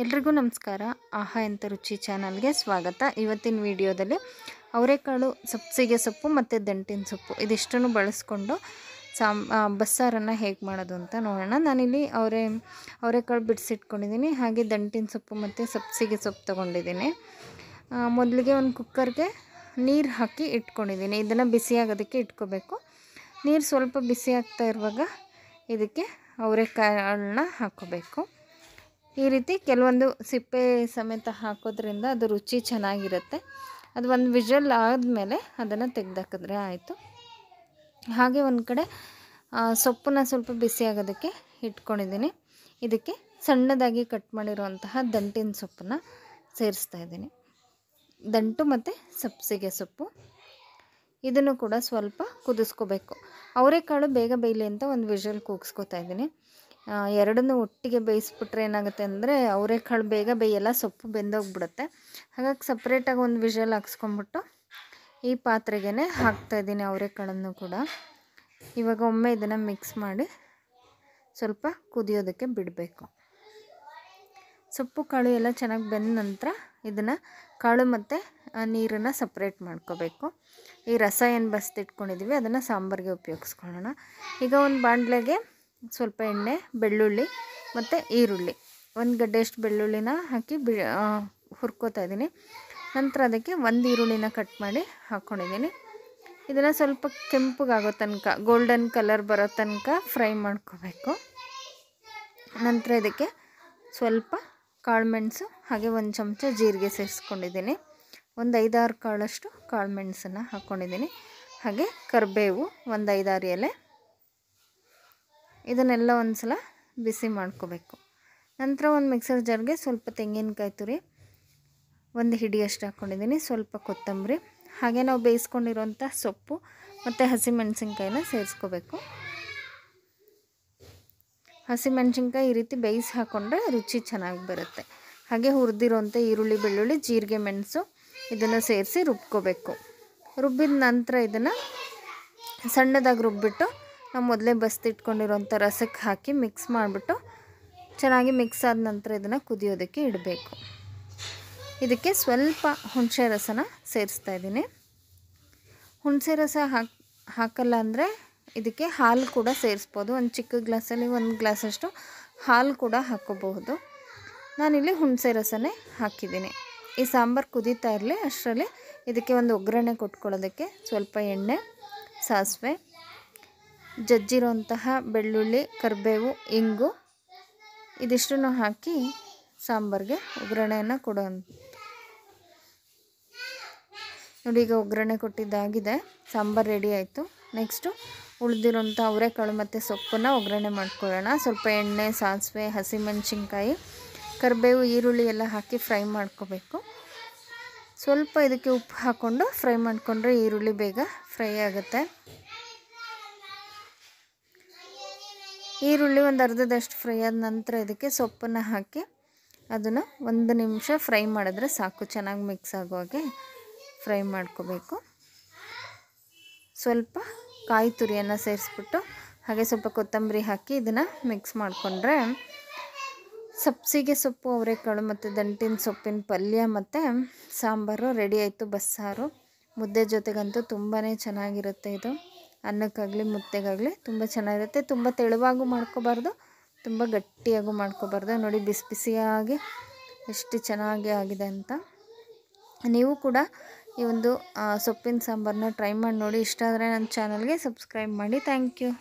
ಎಲ್ರಿಗೂ ನಮಸ್ಕಾರ. ಆಹಾ ಎಂತ ರುಚಿ ಚಾನಲ್ಗೆ ಸ್ವಾಗತ. ಇವತ್ತಿನ ವಿಡಿಯೋದಲ್ಲಿ ಅವರೆಕಾಳು ಸಬ್ಸಿಗೆ ಸೊಪ್ಪು ಮತ್ತು ದಂಟಿನ ಸೊಪ್ಪು ಇದಿಷ್ಟನ್ನು ಬಳಸ್ಕೊಂಡು ಬಸ್ಸಾರನ್ನು ಹೇಗೆ ಮಾಡೋದು ಅಂತ ನೋಡೋಣ. ನಾನಿಲ್ಲಿ ಅವರೆಕಾಳು ಬಿಡಿಸಿಟ್ಕೊಂಡಿದ್ದೀನಿ, ಹಾಗೆ ದಂಟಿನ ಸೊಪ್ಪು ಮತ್ತು ಸಬ್ಸಿಗೆ ಸೊಪ್ಪು ತೊಗೊಂಡಿದ್ದೀನಿ. ಮೊದಲಿಗೆ ಒಂದು ಕುಕ್ಕರ್ಗೆ ನೀರು ಹಾಕಿ ಇಟ್ಕೊಂಡಿದ್ದೀನಿ. ಇದನ್ನು ಬಿಸಿಯಾಗೋದಕ್ಕೆ ಇಟ್ಕೋಬೇಕು. ನೀರು ಸ್ವಲ್ಪ ಬಿಸಿ ಆಗ್ತಾ ಇರುವಾಗ ಇದಕ್ಕೆ ಅವರೆಕಾಳನ್ನ ಹಾಕ್ಕೋಬೇಕು. ಈ ರೀತಿ ಕೆಲವೊಂದು ಸಿಪ್ಪೆ ಸಮೇತ ಹಾಕೋದ್ರಿಂದ ಅದು ರುಚಿ ಚೆನ್ನಾಗಿರುತ್ತೆ. ಅದು ಒಂದು ವಿಷಲ್ ಆದಮೇಲೆ ಅದನ್ನು ತೆಗೆದಾಕಿದ್ರೆ ಆಯಿತು. ಹಾಗೆ ಒಂದು ಕಡೆ ಸೊಪ್ಪನ್ನ ಸ್ವಲ್ಪ ಬಿಸಿ ಆಗೋದಕ್ಕೆ ಇಟ್ಕೊಂಡಿದ್ದೀನಿ. ಇದಕ್ಕೆ ಸಣ್ಣದಾಗಿ ಕಟ್ ಮಾಡಿರುವಂತಹ ದಂಟಿನ ಸೊಪ್ಪನ್ನು ಸೇರಿಸ್ತಾ ಇದ್ದೀನಿ. ದಂಟು ಮತ್ತು ಸಬ್ಸಿಗೆ ಸೊಪ್ಪು ಇದನ್ನು ಕೂಡ ಸ್ವಲ್ಪ ಕುದಿಸ್ಕೋಬೇಕು. ಅವರೆಕಾಳು ಬೇಗ ಬೇಯಲಿ ಅಂತ ಒಂದು ವಿಷಲ್ ಕೂಗಿಸ್ಕೊತಾ ಇದ್ದೀನಿ. ಎರಡನ್ನೂ ಒಟ್ಟಿಗೆ ಬೇಯಿಸ್ಬಿಟ್ರೆ ಏನಾಗುತ್ತೆ ಅಂದರೆ ಅವರೆಕಾಳು ಬೇಗ ಬೇಯಲ್ಲ, ಸೊಪ್ಪು ಬೆಂದೋಗ್ಬಿಡುತ್ತೆ. ಹಾಗಾಗಿ ಸಪ್ರೇಟಾಗಿ ಒಂದು ವಿಷಲ್ ಹಾಕ್ಸ್ಕೊಂಬಿಟ್ಟು ಈ ಪಾತ್ರೆಗೆ ಹಾಕ್ತಾಯಿದ್ದೀನಿ ಅವರೆಕಾಳನ್ನು ಕೂಡ. ಇವಾಗ ಒಮ್ಮೆ ಇದನ್ನು ಮಿಕ್ಸ್ ಮಾಡಿ ಸ್ವಲ್ಪ ಕುದಿಯೋದಕ್ಕೆ ಬಿಡಬೇಕು. ಸೊಪ್ಪು ಕಾಳು ಎಲ್ಲ ಚೆನ್ನಾಗಿ ಬೆಂದ ನಂತರ ಇದನ್ನು ಕಾಳು ಮತ್ತು ನೀರನ್ನು ಸಪ್ರೇಟ್ ಮಾಡ್ಕೋಬೇಕು. ಈ ರಸ ಏನು ಬಸ್ತಿಟ್ಕೊಂಡಿದ್ದೀವಿ ಅದನ್ನು ಸಾಂಬಾರಿಗೆ ಉಪಯೋಗಿಸ್ಕೊಳ್ಳೋಣ. ಈಗ ಒಂದು ಬಾಣಲೆಗೆ ಸ್ವಲ್ಪ ಎಣ್ಣೆ, ಬೆಳ್ಳುಳ್ಳಿ ಮತ್ತು ಈರುಳ್ಳಿ, ಒಂದು ಗಡ್ಡೆಯಷ್ಟು ಬೆಳ್ಳುಳ್ಳಿನ ಹಾಕಿ ಹುರ್ಕೋತಾ ಇದ್ದೀನಿ. ನಂತರ ಅದಕ್ಕೆ ಒಂದು ಈರುಳ್ಳಿನ ಕಟ್ ಮಾಡಿ ಹಾಕ್ಕೊಂಡಿದ್ದೀನಿ. ಇದನ್ನು ಸ್ವಲ್ಪ ಕೆಂಪಗಾಗೋ ತನಕ, ಗೋಲ್ಡನ್ ಕಲರ್ ಬರೋ ತನಕ ಫ್ರೈ ಮಾಡ್ಕೋಬೇಕು. ನಂತರ ಇದಕ್ಕೆ ಸ್ವಲ್ಪ ಕಾಳುಮೆಣಸು ಹಾಗೆ ಒಂದು ಚಮಚ ಜೀರಿಗೆ ಸೇರಿಸ್ಕೊಂಡಿದ್ದೀನಿ. ಒಂದು 5-6 ಕಾಳಷ್ಟು ಕಾಳುಮೆಣಸನ್ನು ಹಾಕ್ಕೊಂಡಿದ್ದೀನಿ. ಹಾಗೆ ಕರಿಬೇವು ಒಂದು 5-6 ಎಲೆ. ಇದನ್ನೆಲ್ಲ ಒಂದು ಸಲ ಬಿಸಿ ಮಾಡ್ಕೋಬೇಕು. ನಂತರ ಒಂದು ಮಿಕ್ಸರ್ ಜಾರ್ಗೆ ಸ್ವಲ್ಪ ತೆಂಗಿನಕಾಯಿ ತುರಿ, ಒಂದು ಹಿಡಿಯಷ್ಟು ಹಾಕ್ಕೊಂಡಿದ್ದೀನಿ, ಸ್ವಲ್ಪ ಕೊತ್ತಂಬರಿ, ಹಾಗೆ ನಾವು ಬೇಯಿಸ್ಕೊಂಡಿರೋಂಥ ಸೊಪ್ಪು ಮತ್ತು ಹಸಿಮೆಣಸಿನ್ಕಾಯಿನ ಸೇರಿಸ್ಕೋಬೇಕು. ಹಸಿಮೆಣಸಿನ್ಕಾಯಿ ಈ ರೀತಿ ಬೇಯಿಸಿ ಹಾಕ್ಕೊಂಡ್ರೆ ರುಚಿ ಚೆನ್ನಾಗಿ ಬರುತ್ತೆ. ಹಾಗೆ ಹುರಿದಿರೋಂಥ ಈರುಳ್ಳಿ, ಬೆಳ್ಳುಳ್ಳಿ, ಜೀರಿಗೆ, ಮೆಣಸು ಇದನ್ನು ಸೇರಿಸಿ ರುಬ್ಕೋಬೇಕು. ರುಬ್ಬಿದ ನಂತರ ಇದನ್ನು ಸಣ್ಣದಾಗಿ ರುಬ್ಬಿಟ್ಟು ನಾವು ಮೊದಲೇ ಬಸ್ತಿಟ್ಕೊಂಡಿರೋಂಥ ರಸಕ್ಕೆ ಹಾಕಿ ಮಿಕ್ಸ್ ಮಾಡಿಬಿಟ್ಟು ಚೆನ್ನಾಗಿ ಮಿಕ್ಸ್ ಆದ ನಂತರ ಇದನ್ನು ಕುದಿಯೋದಕ್ಕೆ ಇಡಬೇಕು. ಇದಕ್ಕೆ ಸ್ವಲ್ಪ ಹುಣಸೆ ರಸನ ಸೇರಿಸ್ತಾ ಇದ್ದೀನಿ. ಹುಣಸೆ ರಸ ಹಾಕಲ್ಲ ಅಂದರೆ ಇದಕ್ಕೆ ಹಾಲು ಕೂಡ ಸೇರಿಸ್ಬೋದು. ಒಂದು ಚಿಕ್ಕ ಗ್ಲಾಸಲ್ಲಿ 1 ಗ್ಲಾಸಷ್ಟು ಹಾಲು ಕೂಡ ಹಾಕ್ಕೋಬಹುದು. ನಾನಿಲ್ಲಿ ಹುಣಸೆ ರಸನೇ ಹಾಕಿದ್ದೀನಿ. ಈ ಸಾಂಬಾರು ಕುದೀತಾ ಇರಲಿ ಅಷ್ಟರಲ್ಲಿ ಇದಕ್ಕೆ ಒಂದು ಒಗ್ಗರಣೆ ಕೊಟ್ಕೊಳ್ಳೋದಕ್ಕೆ ಸ್ವಲ್ಪ ಎಣ್ಣೆ, ಸಾಸಿವೆ, ಜಜ್ಜಿರೋಂತಹ ಬೆಳ್ಳುಳ್ಳಿ, ಕರಿಬೇವು, ಇಂಗು ಇದಿಷ್ಟನ್ನು ಹಾಕಿ ಸಾಂಬಾರಿಗೆ ಒಗ್ಗರಣೆಯನ್ನು ನೋಡಿ. ಈಗ ಒಗ್ಗರಣೆ ಕೊಟ್ಟಿದ್ದಾಗಿದೆ, ಸಾಂಬಾರು ರೆಡಿ ಆಯಿತು. ನೆಕ್ಸ್ಟು ಉಳಿದಿರೋಂಥ ಅವರೆಕಾಳು ಮತ್ತು ಸೊಪ್ಪನ್ನು ಒಗ್ಗರಣೆ ಮಾಡ್ಕೊಳ್ಳೋಣ. ಸ್ವಲ್ಪ ಎಣ್ಣೆ, ಸಾಸಿವೆ, ಹಸಿಮೆಣಸಿನ್ಕಾಯಿ, ಕರಿಬೇವು, ಈರುಳ್ಳಿ ಎಲ್ಲ ಹಾಕಿ ಫ್ರೈ ಮಾಡ್ಕೋಬೇಕು. ಸ್ವಲ್ಪ ಇದಕ್ಕೆ ಉಪ್ಪು ಹಾಕ್ಕೊಂಡು ಫ್ರೈ ಮಾಡಿಕೊಂಡ್ರೆ ಈರುಳ್ಳಿ ಬೇಗ ಫ್ರೈ ಆಗುತ್ತೆ. ಈರುಳ್ಳಿ ಒಂದು ಅರ್ಧದಷ್ಟು ಫ್ರೈ ಆದ ನಂತರ ಇದಕ್ಕೆ ಸೊಪ್ಪನ್ನು ಹಾಕಿ ಅದನ್ನು 1 ನಿಮಿಷ ಫ್ರೈ ಮಾಡಿದ್ರೆ ಸಾಕು. ಚೆನ್ನಾಗಿ ಮಿಕ್ಸ್ ಆಗೋ ಹಾಗೆ ಫ್ರೈ ಮಾಡ್ಕೋಬೇಕು. ಸ್ವಲ್ಪ ಕಾಯಿ ತುರಿಯನ್ನು ಸೇರಿಸ್ಬಿಟ್ಟು ಹಾಗೆ ಸ್ವಲ್ಪ ಕೊತ್ತಂಬರಿ ಹಾಕಿ ಇದನ್ನು ಮಿಕ್ಸ್ ಮಾಡಿಕೊಂಡ್ರೆ ಸಬ್ಸಿಗೆ ಸೊಪ್ಪು, ಅವರೆಕಾಳು ಮತ್ತು ದಂಟಿನ ಸೊಪ್ಪಿನ ಪಲ್ಯ ಮತ್ತು ಸಾಂಬಾರು ರೆಡಿ ಆಯಿತು. ಬಸ್ಸಾರು ಮುದ್ದೆ ಜೊತೆಗಂತೂ ತುಂಬಾ ಚೆನ್ನಾಗಿರುತ್ತೆ. ಇದು ಅನ್ನಕ್ಕಾಗಲಿ ಮುದ್ದೆಗಾಗಲಿ ತುಂಬ ಚೆನ್ನಾಗಿರುತ್ತೆ. ತುಂಬ ತೆಳುವಾಗೂ ಮಾಡ್ಕೋಬಾರ್ದು, ತುಂಬ ಗಟ್ಟಿಯಾಗೂ ಮಾಡ್ಕೋಬಾರ್ದು. ನೋಡಿ ಬಿಸಿ ಬಿಸಿಯಾಗಿ ಎಷ್ಟು ಚೆನ್ನಾಗಿ ಆಗಿದೆ ಅಂತ. ನೀವು ಕೂಡ ಈ ಒಂದು ಸೊಪ್ಪಿನ ಸಾಂಬಾರನ್ನ ಟ್ರೈ ಮಾಡಿ ನೋಡಿ. ಇಷ್ಟ ಆದರೆ ನನ್ನ ಚಾನಲ್ಗೆ ಸಬ್ಸ್ಕ್ರೈಬ್ ಮಾಡಿ. Thank you.